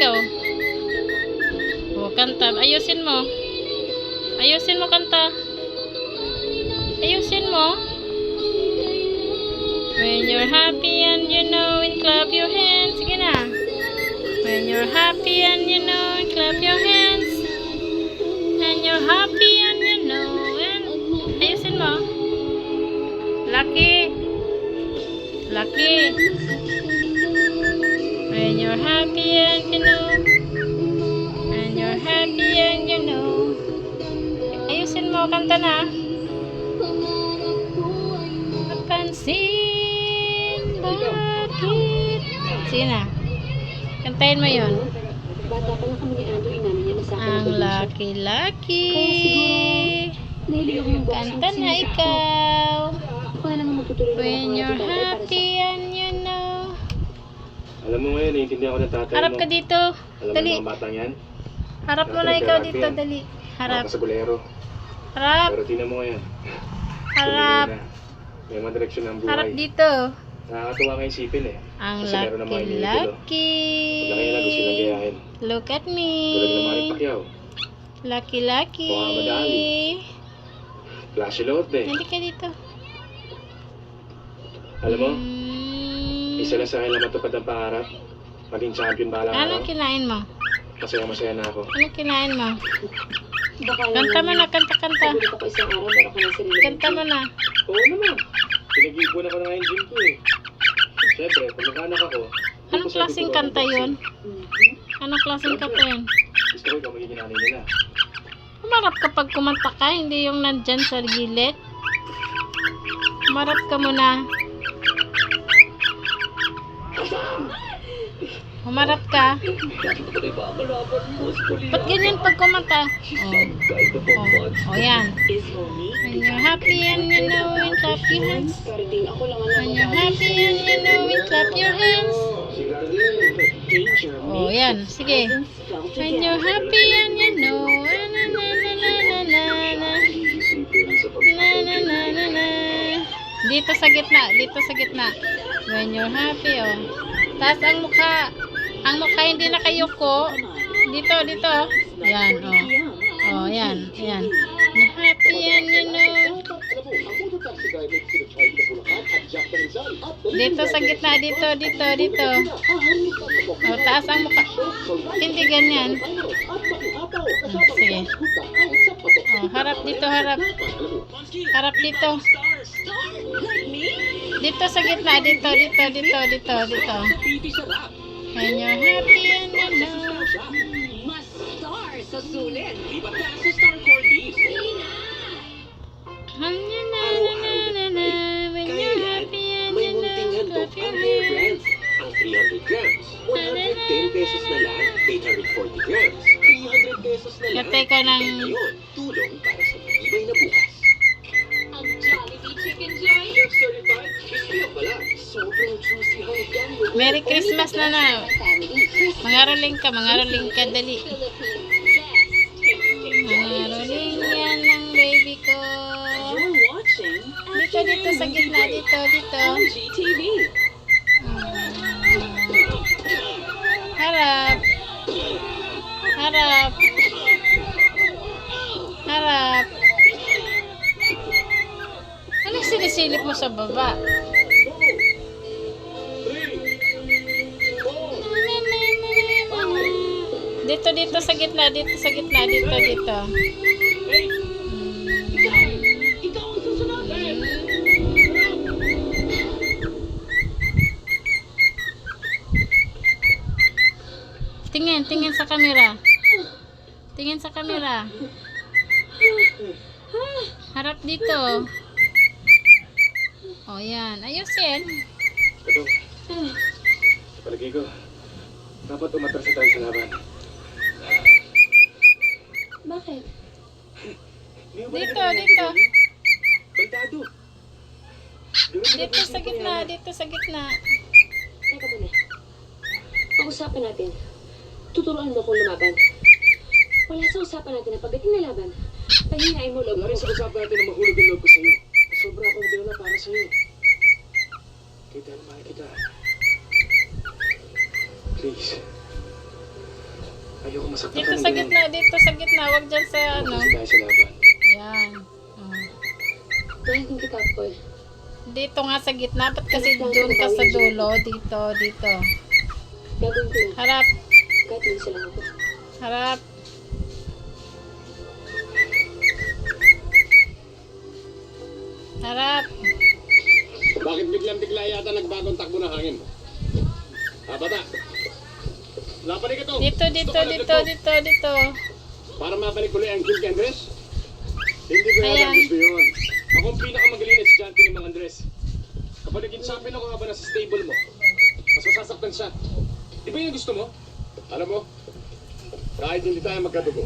ikaw. O, kanta. Ayusin mo. Ayusin mo, kanta. Ayusin mo. When you're happy and you know it, clap your hands. Sige na. When you're happy and you know it, clap your hands. And you're happy and you know it. Ayusin mo. Lucky. Lucky. When you're happy and you know. And you're happy and you know. Ayusin mo. Kanta na. Napansin bakit. Sige na. Kantahin mo yun. Bata pa lang kami ni Ando, inamin niya na sa akin. Ang lucky-lucky. Kanta na ikaw. Ako na naman magtutuloy na When you're happy and you know. Alam mo ngayon, naiintindihan ko ng tatay mo. Harap ka dito. Alam Dali. mo mga batang yan? Harap mo na ikaw dito. Dali. Harap. Mga kasagulero. Harap. Pero tingnan mo ngayon. Harap. May mga direksyon ng buhay. Harap dito. Nakakatuwa nga isipin eh. Ang Kasi meron ng mga iniidolo. lucky-lucky. Pagka kayo na gusto nilang gayahin. Look at me. Tulad ng Manny Pacquiao. Lucky-lucky. Muhammad Ali. Flashy Lotte. Hindi ka dito. Alam mo, isa lang sa akin lang matupad ang pangarap. Maging champion ba lang Anong ako? kinain mo? Masaya-masaya na ako. Anong kinain mo? Baka Kanta mo na, kanta-kanta. Nagulat ako isang araw, meron ka ng sarili. Kanta mo na. Oo naman. Pinag-ipunan ko na nga yung gym ko eh. Siyempre, pag nag-anak ako, Anong klaseng kanta yun? Anong klaseng kanta yun? gusto ko ikaw magiging nanay nila. Umarap ka pag kumanta ka, hindi yung nandyan sa gilid. Umarap ka muna. Umarap ka. Ba't ganyan pag kumanta? Oh, yan. When you're happy and you know it, clap your hands. Karding, ako lang ang When you're happy and you know it, clap your hands. Oh, yan. Sige. When you're happy and you know, na na na na na na na. Na na na na na. Dito sa gitna, dito sa gitna. When you're happy, oh. Taas ang mukha. Ang mukha hindi nakayuko. Dito, dito. Yan, oh. Oh, yan, yan. You're happy and you know. Dito sa gitna, dito, dito, dito. Oh, taas ang mukha. Hindi ganyan. Sige. Oh, harap dito, harap. Harap dito. Dito sa gitna, dito, dito, dito, dito, dito. When you're happy and you know. Mas star sa sulit. Na na na na na. When you're happy and you know. Clap your hands. Ang 300 grams, 110 pesos na lang. 840 grams, 300 pesos na lang. Katay ko ng... Ngayon, tulong para sa matibay na bukas. Ang Jollibee Chicken Joy. Chef certified, crispy ang balat. Sobrang juicy hanggang loob. Merry Christmas na na. Mangaroling ka, dali. Mangaroling yan ng baby ko. You're watching Dito, dito sa gitna, dito, dito. GTV. Harap. Harap. Harap. Anong sinisilip mo sa baba? Dito, dito sa gitna, dito sa gitna, dito, dito. Tingin, tingin sa camera. Tingin sa camera. Harap dito. O, yan. Ayusin. Ito, sa palagay ko, dapat umatras na tayo sa laban. Bakit? Dito, dito. Baldado. Dito sa gitna, dito sa gitna. Teka muna. Pag-usapan natin. Tuturuan mo kung lumaban. Wala sa usapan natin na pagdating na laban, pahinain mo loob Wala mo. rin sa usapan natin na mahulog ang loob ko sa'yo. Sobra akong dala para sa'yo. Kita na mahal kita. Please. Ayoko masaktan Dito ka ng sa ganun. gitna, dito sa gitna. Wag dyan sa ano. Umatras tayo sa laban. Yan. Oh. Mahal din kita, Paul. Dito nga sa gitna. Ba't kasi doon ka sa dulo? Dito, dito. Gagawin ko yun. Harap, Kahit hindi lang ako. harap. Harap. Bakit biglang-bigla yata nagbagong takbo ng hangin mo? Bata. Lapanin ka to. Dito, dito, Gusto ka dito, naglag mo dito, dito. Para mabalik ulit ang Kim kay Andres? Hindi ko Ayan. yata gusto yun. Ako ang pinakamagaling na estudyante ni Mang Andres. Kapag naging champion ako habang nasa stable mo, mas masasaktan siya. Di ba yung gusto mo? Alam mo, kahit hindi tayo magkatugo,